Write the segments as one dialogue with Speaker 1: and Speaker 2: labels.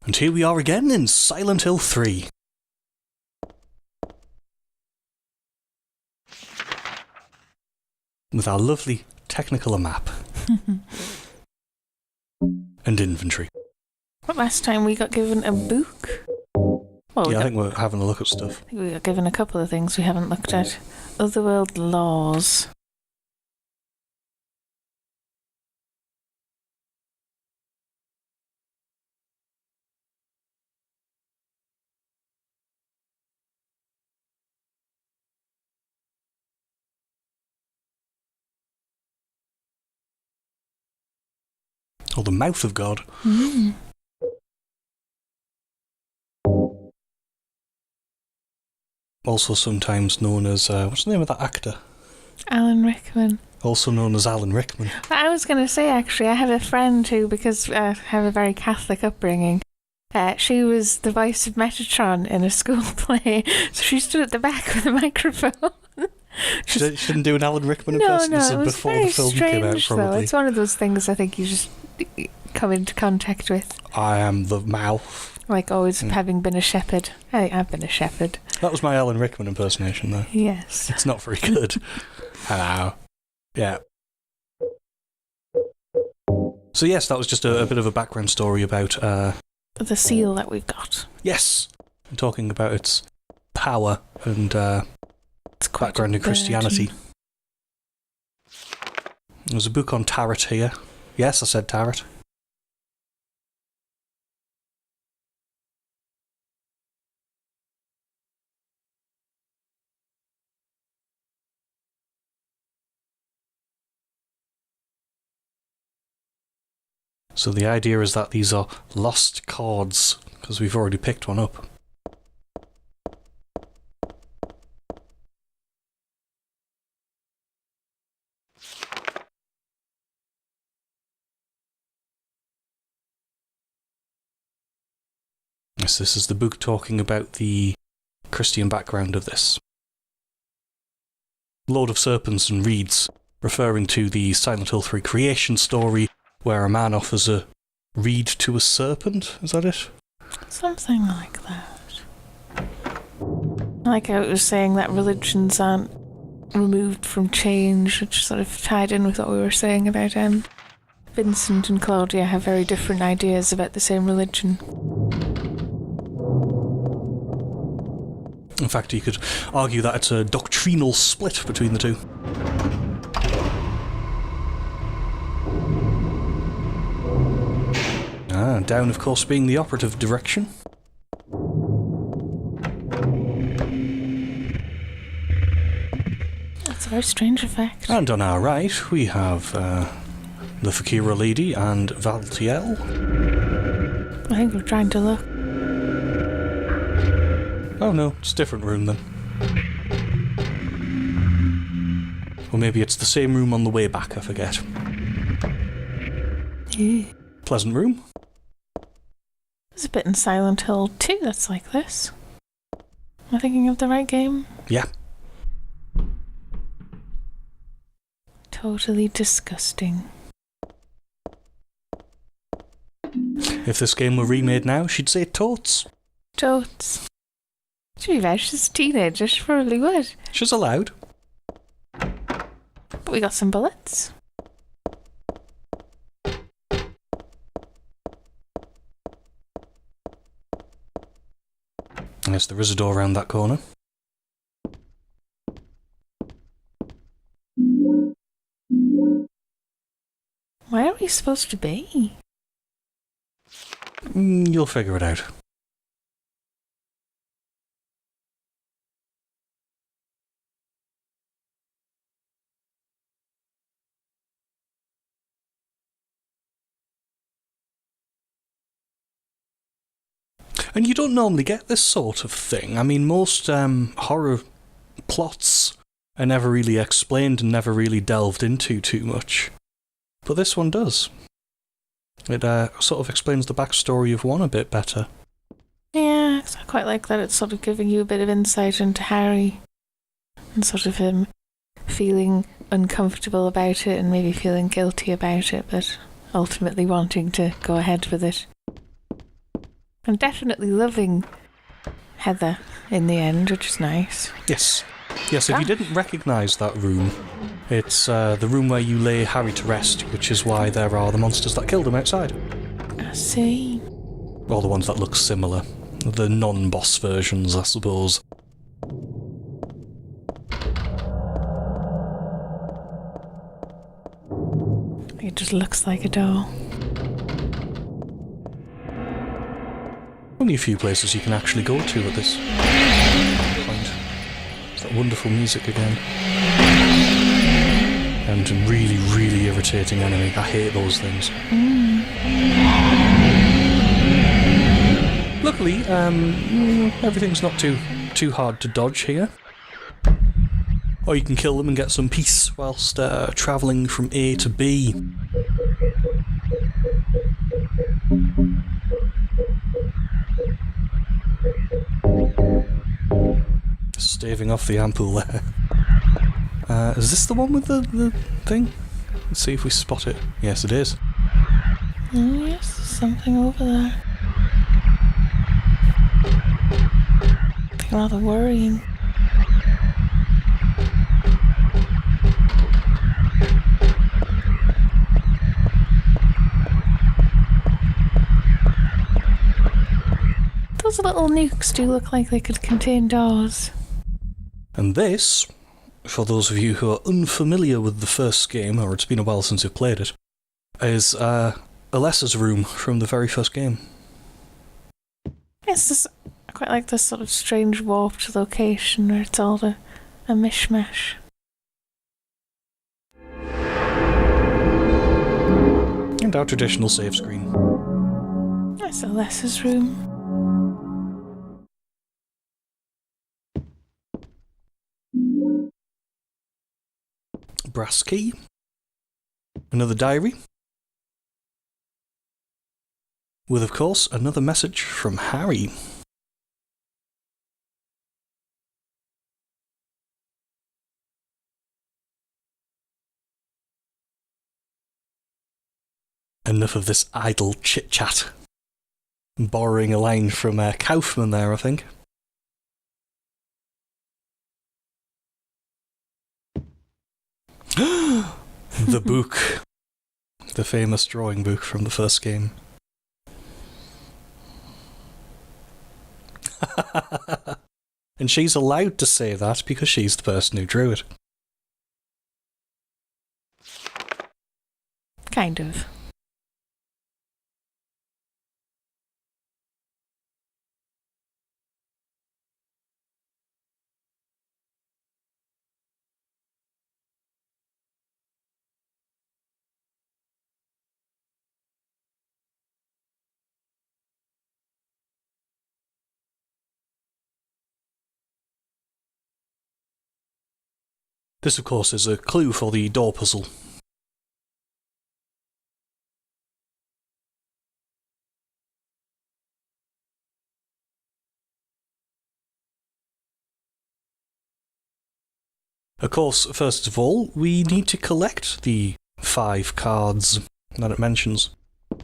Speaker 1: And here we are again in Silent Hill 3. With our lovely Technicolor map. And inventory.
Speaker 2: What, last time we got given a book? Well,
Speaker 1: yeah, I think we're having a look at stuff.
Speaker 2: I think we got given a couple of things we haven't looked at. Otherworld laws.
Speaker 1: Or the Mouth of God.
Speaker 2: Mm.
Speaker 1: Also sometimes known as, what's the name of that actor?
Speaker 2: Alan Rickman.
Speaker 1: Also known as Alan Rickman.
Speaker 2: I was going to say, actually, I have a friend who, because I have a very Catholic upbringing, she was the voice of Metatron in a school play, so she stood at the back with a microphone.
Speaker 1: She didn't do an Alan Rickman impersonation. This is before the film came out, probably.
Speaker 2: Though. It's one of those things I think you just come into contact with.
Speaker 1: I am the mouth.
Speaker 2: Like always having been a shepherd. I think I've been a shepherd.
Speaker 1: That was my Alan Rickman impersonation, though.
Speaker 2: Yes.
Speaker 1: It's not very good. Hello. Yeah. So yes, that was just a bit of a background story about...
Speaker 2: the seal that we've got.
Speaker 1: Yes! I'm talking about its power and its background in Christianity. There's a book on tarot here. Yes, I said tarot. So the idea is that these are lost cards, because we've already picked one up. Yes, this is the book talking about the Christian background of this. Lord of Serpents and Reeds, referring to the Silent Hill 3 creation story, where a man offers a reed to a serpent, is that it?
Speaker 2: Something like that. Like I was saying that religions aren't removed from change, which sort of tied in with what we were saying about Vincent and Claudia have very different ideas about the same religion.
Speaker 1: In fact, you could argue that it's a doctrinal split between the two. Down, of course, being the operative direction.
Speaker 2: That's a very strange effect.
Speaker 1: And on our right, we have the Fakira lady and Valtiel.
Speaker 2: I think we're trying to look.
Speaker 1: Oh no, it's a different room then. Or maybe it's the same room on the way back, I forget.
Speaker 2: Yeah.
Speaker 1: Pleasant room.
Speaker 2: There's a bit in Silent Hill 2 that's like this. Am I thinking of the right game?
Speaker 1: Yeah.
Speaker 2: Totally disgusting.
Speaker 1: If this game were remade now, she'd say totes.
Speaker 2: Totes. To be fair, she's a teenager, she probably would.
Speaker 1: She's allowed.
Speaker 2: But we got some bullets.
Speaker 1: Yes, there is a door around that corner.
Speaker 2: Where are we supposed to be?
Speaker 1: You'll figure it out. And you don't normally get this sort of thing. I mean, most horror plots are never really explained and never really delved into too much. But this one does. It sort of explains the backstory of one a bit better.
Speaker 2: Yeah, I quite like that it's sort of giving you a bit of insight into Harry. And sort of him feeling uncomfortable about it and maybe feeling guilty about it, but ultimately wanting to go ahead with it. I'm definitely loving Heather in the end, which is nice.
Speaker 1: Yes. Yes, if you didn't recognise that room, it's the room where you lay Harry to rest, which is why there are the monsters that killed him outside.
Speaker 2: I see.
Speaker 1: Or the ones that look similar. The non-boss versions, I suppose.
Speaker 2: It just looks like a door.
Speaker 1: Only a few places you can actually go to at this point. It's that wonderful music again. And a really, really irritating enemy. I hate those things. Luckily, everything's not too hard to dodge here. Or you can kill them and get some peace whilst travelling from A to B. Staving off the ampoule there. Is this the one with the thing? Let's see if we spot it. Yes, it is.
Speaker 2: Oh yes, there's something over there. Rather worrying. Those little nukes do look like they could contain doors.
Speaker 1: And this, for those of you who are unfamiliar with the first game, or it's been a while since you've played it, is Alessa's room from the very first game.
Speaker 2: Yes, I quite like this sort of strange warped location where it's all a mishmash.
Speaker 1: And our traditional save screen.
Speaker 2: That's Alessa's room.
Speaker 1: Brass key. Another diary. With, of course, another message from Harry. Enough of this idle chit-chat. Borrowing a line from Kaufman there, I think. The book. The famous drawing book from the first game. And she's allowed to say that because she's the person who drew it.
Speaker 2: Kind of.
Speaker 1: This, of course, is a clue for the door puzzle. Of course, first of all, we need to collect the 5 cards that it mentions. And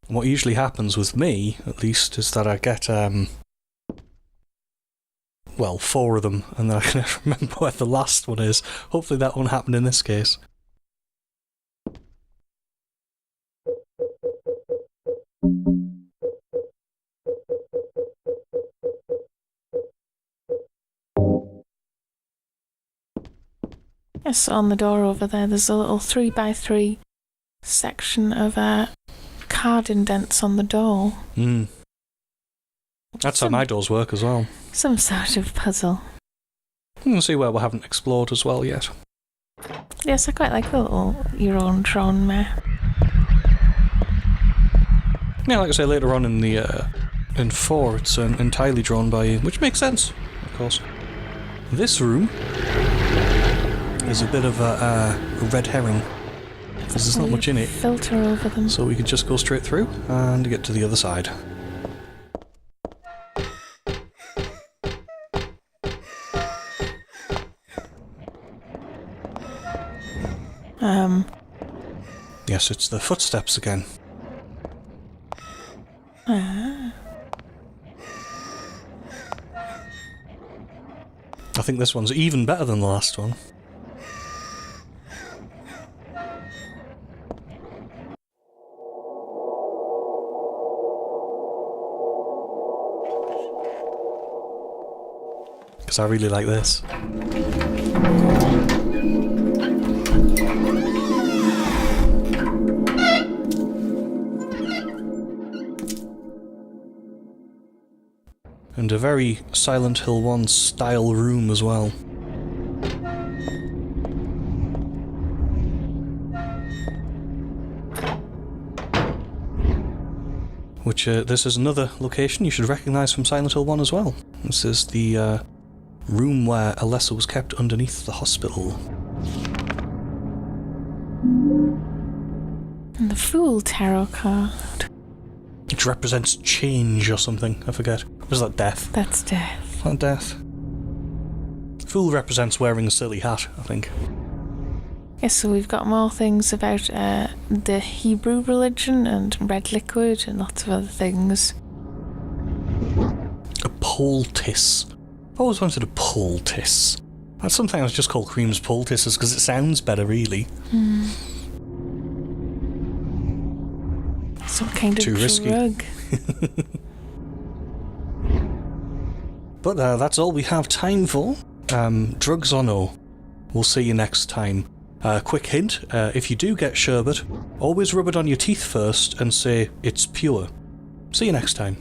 Speaker 1: what usually happens with me, at least, is that I get, well, 4 of them, and then I can remember where the last one is. Hopefully that won't happen in this case.
Speaker 2: Yes, on the door over there, there's a little 3x3 section of card indents on the door.
Speaker 1: That's how my doors work as well.
Speaker 2: Some sort of puzzle.
Speaker 1: We'll see where we haven't explored as well yet.
Speaker 2: Yes, I quite like the little your own drawn map.
Speaker 1: Yeah, like I say, later on in the in 4, it's entirely drawn by you, which makes sense, of course. This room is a bit of a red herring, because there's not much in it.
Speaker 2: Filter over them.
Speaker 1: So we could just go straight through and get to the other side.
Speaker 2: Yes,
Speaker 1: it's the footsteps again. I think this one's even better than the last one. Because I really like this. And a very Silent Hill 1 style room as well. Which, this is another location you should recognise from Silent Hill 1 as well. This is the room where Alessa was kept underneath the hospital.
Speaker 2: And the Fool Tarot card.
Speaker 1: Which represents change or something, I forget. Was that death?
Speaker 2: That's death.
Speaker 1: Not death. Fool represents wearing a silly hat, I think.
Speaker 2: Yes, so we've got more things about the Hebrew religion and red liquid and lots of other things.
Speaker 1: A poultice. I've always wanted a poultice. That's something I was just called Cream's poultices because it sounds better, really.
Speaker 2: Some kind of
Speaker 1: Too risky.
Speaker 2: drug.
Speaker 1: But that's all we have time for. Drugs or no. We'll see you next time. Quick hint, if you do get sherbet, always rub it on your teeth first and say, it's pure. See you next time.